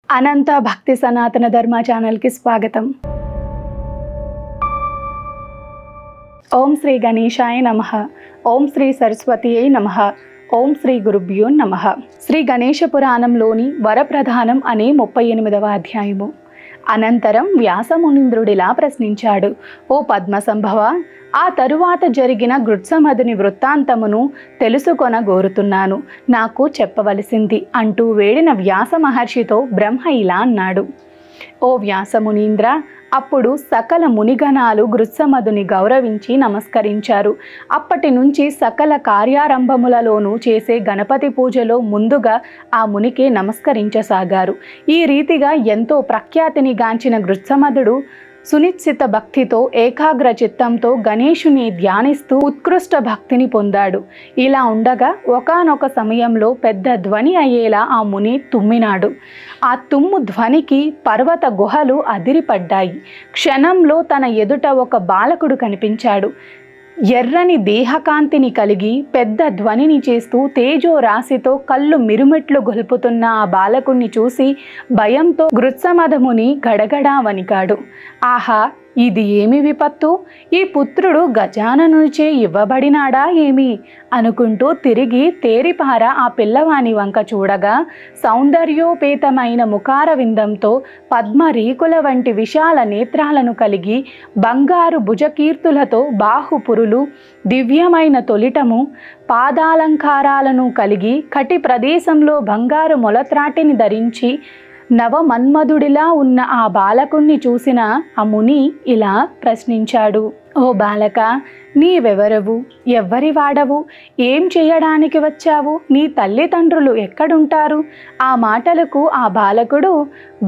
అనంత భక్తి సనాతన ధర్మ ఛానల్కి స్వాగతం. ఓం శ్రీ గణేశాయ నమః. ఓం శ్రీ సరస్వతీయై నమః. ఓం శ్రీ గురుభ్యో నమః. శ్రీ గణేశ పురాణంలోని వరప్రధానం అనే 38వ అధ్యాయము. అనంతరం వ్యాసమునీంద్రుడిలా ప్రశ్నించాడు, ఓ పద్మసంభవ, ఆ తరువాత జరిగిన గృత్సమదుని వృత్తాంతమును తెలుసుకొనగోరుతున్నాను, నాకు చెప్పవలసింది అంటూ వేడిన వ్యాస మహర్షితో బ్రహ్మ ఇలా అన్నాడు. ఓ వ్యాసమునీంద్ర, అప్పుడు సకల మునిగణాలు గృత్సమదుని గౌరవించి నమస్కరించారు. అప్పటి నుంచి సకల కార్యారంభములలోనూ చేసే గణపతి పూజలో ముందుగా ఆ మునికే నమస్కరించసాగారు. ఈ రీతిగా ఎంతో ప్రఖ్యాతిని గాంచిన గృత్సమదుడు సునిశ్చిత భక్తితో ఏకాగ్ర చిత్తంతో గణేశుని ధ్యానిస్తూ ఉత్కృష్ట భక్తిని పొందాడు. ఇలా ఉండగా ఒకానొక సమయంలో పెద్ద ధ్వని అయ్యేలా ఆ ముని తుమ్మినాడు. ఆ తుమ్ము ధ్వనికి పర్వత గుహలు అదిరిపడ్డాయి. క్షణంలో తన ఎదుట ఒక బాలకుడు కనిపించాడు. ఎర్రని దేహకాంతిని కలిగి పెద్ద ధ్వనిని చేస్తూ తేజో రాశితో కళ్ళు మిరుమిట్లు గొల్పుతున్న ఆ బాలకుణ్ణి చూసి భయంతో గృత్సమదముని గడగడా వణికాడు. ఆహా, ఇది ఏమి విపత్తు! ఈ పుత్రుడు గజాననుచే ఇవ్వబడినాడా ఏమి అనుకుంటూ తిరిగి తేరిపార ఆ పిల్లవాని వంక చూడగా సౌందర్యోపేతమైన ముఖార విందంతో పద్మరీకుల వంటి విశాల నేత్రాలను కలిగి బంగారు భుజకీర్తులతో బాహుపురులు, దివ్యమైన తొలిటము, పాదాలంకారాలను కలిగి కటి ప్రదేశంలో బంగారు మొలత్రాటిని ధరించి నవమన్మధుడిలా ఉన్న ఆ బాలకుణ్ణి చూసిన ఆ ముని ఇలా ప్రశ్నించాడు. ఓ బాలక, నీవెవరవు? ఎవ్వరి వాడవు? ఏం చేయడానికి వచ్చావు? నీ తల్లిదండ్రులు ఎక్కడుంటారు? ఆ మాటలకు ఆ బాలకుడు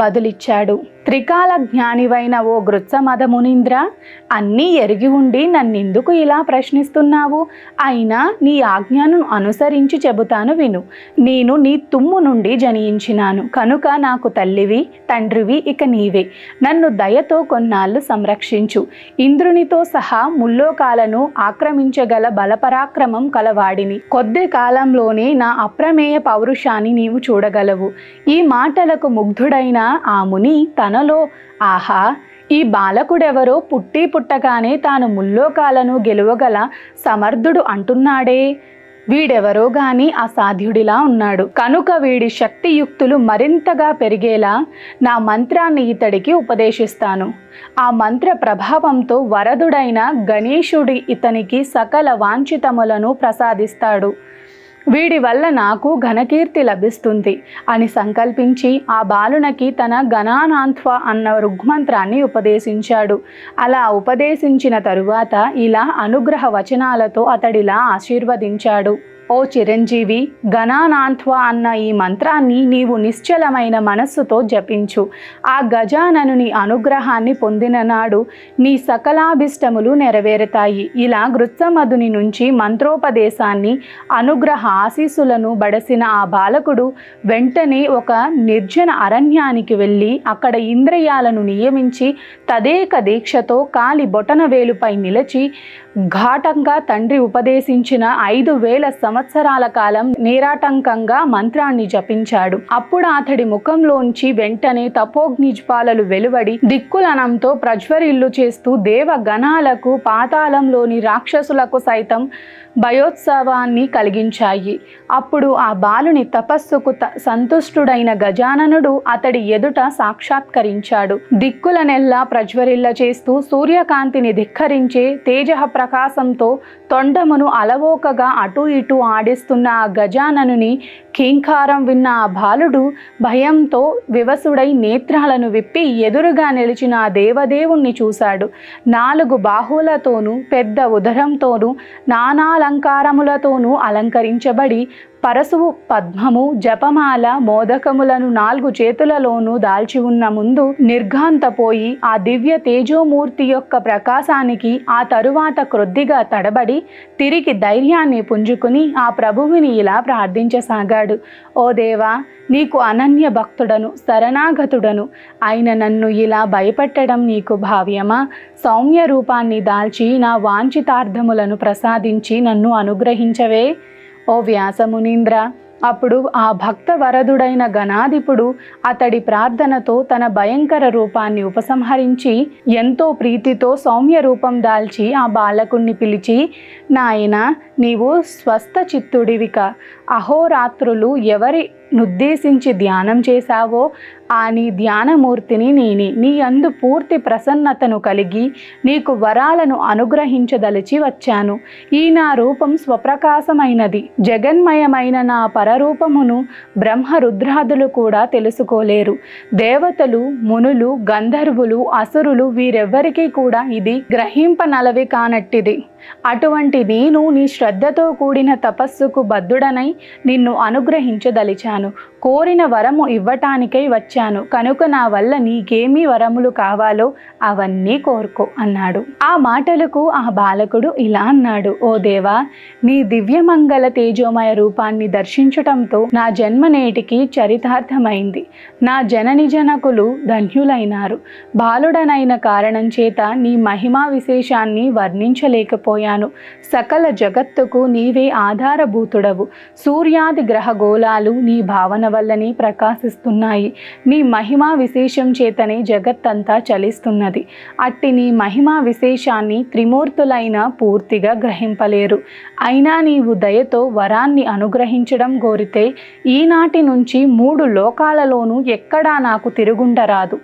బదులిచ్చాడు. త్రికాల జ్ఞానివైన ఓ గృత్సమదమునీంద్ర, అన్నీ ఎరిగి ఉండి నన్నెందుకు ఇలా ప్రశ్నిస్తున్నావు? అయినా నీ ఆజ్ఞను అనుసరించి చెబుతాను విను. నేను నీ తుమ్ము నుండి జనించినాను కనుక నాకు తల్లివి తండ్రివి ఇక నీవే. నన్ను దయతో కొన్నాళ్ళు సంరక్షించు. ఇంద్రునితో సహా ముల్లోకాలను ఆక్రమించగల బలపరాక్రమం కలవాడిని. కొద్ది కాలంలోనే నా అప్రమేయ పౌరుషాన్ని నీవు చూడగలవు. ఈ మాటలకు ముగ్ధుడైన ఆ ముని తనలో, ఆహా, ఈ బాలకుడెవరో పుట్టగానే తాను ముల్లోకాలను గెలువగల సమర్థుడు అంటున్నాడే, వీడెవరో గాని అసాధ్యుడిలా ఉన్నాడు. కనుక వీడి శక్తియుక్తులు మరింతగా పెరిగేలా నా మంత్రాన్ని ఇతడికి ఉపదేశిస్తాను. ఆ మంత్ర ప్రభావంతో వరదుడైన గణేశుడి ఇతనికి సకల వాంఛితములను ప్రసాదిస్తాడు. వీడి వల్ల నాకు ఘనకీర్తి లభిస్తుంది అని సంకల్పించి ఆ బాలునకి తన గణానాంత్వ అన్న రుగ్మంత్రాన్ని ఉపదేశించాడు. అలా ఉపదేశించిన తరువాత ఇలా అనుగ్రహ వచనాలతో అతడిలా ఆశీర్వదించాడు. ఓ చిరంజీవి, గణానాంత్వ అన్న ఈ మంత్రాన్ని నీవు నిశ్చలమైన మనస్సుతో జపించు. ఆ గజాననుని అనుగ్రహాన్ని పొందిన నాడు నీ సకలాభిష్టములు నెరవేరుతాయి. ఇలా గృత్సమదుని నుంచి మంత్రోపదేశాన్ని, అనుగ్రహ ఆశీస్సులను బడసిన ఆ బాలకుడు వెంటనే ఒక నిర్జన అరణ్యానికి వెళ్ళి అక్కడ ఇంద్రియాలను నియమించి తదేక దీక్షతో కాలి బొటన వేలుపై నిలిచి ఘాటంగా తండ్రి ఉపదేశించిన 5000 సంవత్సరాల కాలం నిరాటంకంగా మంత్రాన్ని జపించాడు. అప్పుడు అతడి ముఖంలోంచి వెంటనే తపోగ్నిజ్వాలలు వెలువడి దిక్కులనంతో ప్రజ్వరిల్లు చేస్తూ దేవగణాలకు, పాతాళంలోని రాక్షసులకు సైతం భయోత్సవాన్ని కలిగించాయి. అప్పుడు ఆ బాలుని తపస్సుకు సంతుష్టుడైన గజాననుడు అతడి ఎదుట సాక్షాత్కరించాడు. దిక్కులనెల్లా ప్రజ్వరిల్ల చేస్తూ సూర్యకాంతిని ధిక్కరించే తేజ ప్రకాశంతో తొండమును అలవోకగా అటు ఇటు ఆడిస్తున్న ఆ గజాననుని కీంకారం విన్న ఆ బాలుడు భయంతో వివసుడై నేత్రాలను విప్పి ఎదురుగా నిలిచిన ఆ దేవదేవుణ్ణి చూశాడు. 4 బాహువులతోనూ పెద్ద ఉదరంతోనూ నానాలంకారములతోనూ అలంకరించబడి పరశువు పద్మము, జపమాల, మోదకములను 4 చేతులలోనూ దాల్చి ఉన్న ముందు నిర్ఘాంతపోయి ఆ దివ్య తేజోమూర్తి యొక్క ప్రకాశానికి ఆ తరువాత క్రొద్దిగా తడబడి తిరిగి ధైర్యాన్ని పుంజుకుని ఆ ప్రభువుని ఇలా ప్రార్థించసాగాడు. ఓ దేవా, నీకు అనన్య భక్తుడను, శరణాగతుడను అయిన నన్ను ఇలా భయపెట్టడం నీకు భావ్యమా? సౌమ్య రూపాన్ని దాల్చి నా వాంఛితార్థములను ప్రసాదించి నన్ను అనుగ్రహించవే. ఓ వ్యాసమునీంద్ర, అప్పుడు ఆ భక్త వరదుడైన గణాధిపుడు అతడి ప్రార్థనతో తన భయంకర రూపాన్ని ఉపసంహరించి ఎంతో ప్రీతితో సౌమ్య రూపం దాల్చి ఆ బాలకుణ్ణి పిలిచి, నాయనా, నీవు స్వస్థ చిత్తుడివిక. అహోరాత్రులు ఎవరి నుద్దేశించి ధ్యానం చేశావో ఆ నీ ధ్యానమూర్తిని నేనే. నీ యందు పూర్తి ప్రసన్నతను కలిగి నీకు వరాలను అనుగ్రహించదలిచి వచ్చాను. ఈ నా రూపం స్వప్రకాశమైనది. జగన్మయమైన నా పరరూపమును బ్రహ్మ రుద్రాదులు కూడా తెలుసుకోలేరు. దేవతలు, మునులు, గంధర్వులు, అసురులు వీరెవ్వరికీ కూడా ఇది గ్రహింపనలవి కానట్టిది. అటువంటి నేను నీ శ్రద్ధతో కూడిన తపస్సుకు బద్ధుడనై నిన్ను అనుగ్రహించదలిచాను. కోరిన వరము ఇవ్వటానికై వచ్చాను కనుక నా వల్ల నీకేమీ వరములు కావాలో అవన్నీ కోరుకో అన్నాడు. ఆ మాటలకు ఆ బాలకుడు ఇలా అన్నాడు, ఓ దేవా, నీ దివ్యమంగళ తేజోమయ రూపాన్ని దర్శించటంతో నా జన్మ నేటికి చరితార్థమైంది. నా జనని జనకులు ధన్యులైనారు. బాలుడనైన కారణం చేత నీ మహిమా విశేషాన్ని వర్ణించలేకపోయాను. సకల జగత్తుకు నీవే ఆధారభూతుడవు. సూర్యాది గ్రహగోళాలు నీ భావన వల్లనే ప్రకాశిస్తున్నాయి. నీ మహిమా విశేషం చేతనే జగత్తంతా చలిస్తున్నది. అట్టి నీ మహిమా విశేషాన్ని త్రిమూర్తులైన పూర్తిగా గ్రహింపలేరు. అయినా నీవు దయతో వరాన్ని అనుగ్రహించడం కోరితే ఈనాటి నుంచి 3 లోకాలలోనూ ఎక్కడా నాకు తిరుగుండరాదు.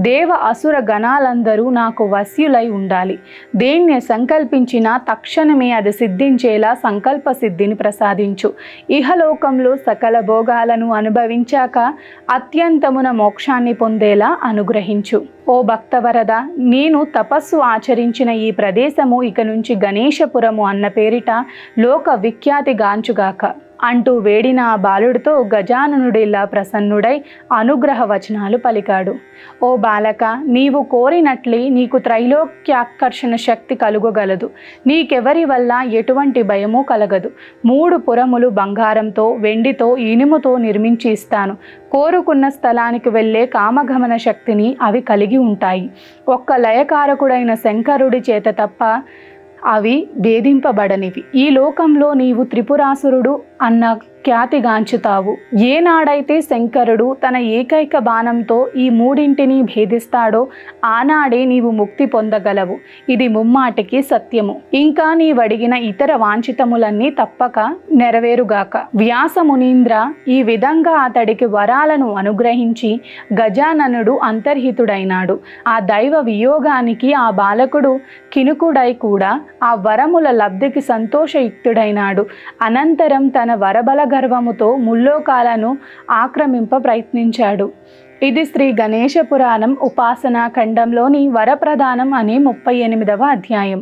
దేవ అసుర గణాలందరూ నాకు వశ్యులై ఉండాలి. దేన్ని సంకల్పించినా తక్షణమే అది సిద్ధించేలా సంకల్ప సిద్ధిని ప్రసాదించు. ఇహలోకంలో సకల భోగాలను అనుభవించాక అత్యంతమున మోక్షాన్ని పొందేలా అనుగ్రహించు. ఓ భక్తవరద, నేను తపస్సు ఆచరించిన ఈ ప్రదేశము ఇక నుంచి గణేశపురము అన్న పేరిట లోక విఖ్యాతి గాంచుగాక అంటూ వేడిన ఆ బాలుడితో గజాననుడిలా ప్రసన్నుడై అనుగ్రహ వచనాలు పలికాడు. ఓ బాలక, నీవు కోరినట్లే నీకు త్రైలోక్యాకర్షణ శక్తి కలుగగలదు. నీకెవరి వల్ల ఎటువంటి భయము కలగదు. 3 పురములు బంగారంతో, వెండితో, ఇనుముతో నిర్మించి ఇస్తాను. కోరుకున్న స్థలానికి వెళ్ళే కామగమన శక్తిని అవి కలిగి ఉంటాయి. ఒక్క లయకారకుడైన శంకరుడి చేత తప్ప అవి భేదింపబడనివి. ఈ లోకంలో నీవు త్రిపురాసురుడు అన్న ఖ్యాతిగాంచుతావు. ఏనాడైతే శంకరుడు తన ఏకైక బాణంతో ఈ 3ంటిని భేదిస్తాడో ఆనాడే నీవు ముక్తి పొందగలవు. ఇది ముమ్మాటికి సత్యము. ఇంకా నీవడిగిన ఇతర వాంఛితములన్నీ తప్పక నెరవేరుగాక. వ్యాసమునీంద్ర ఈ విధంగా అతడికి వరాలను అనుగ్రహించి గజాననుడు అంతర్హితుడైనాడు. ఆ దైవ వియోగానికి ఆ బాలకుడు కినుకుడై కూడా ఆ వరముల లబ్ధికి సంతోషయుక్తుడైనాడు. అనంతరం తన వరబల గర్వముతో ముల్లోకాలను ఆక్రమింప ప్రయత్నించాడు. ఇది శ్రీ గణేశ పురాణం ఉపాసనా ఖండంలోని వరప్రదానం అనే 38వ అధ్యాయం.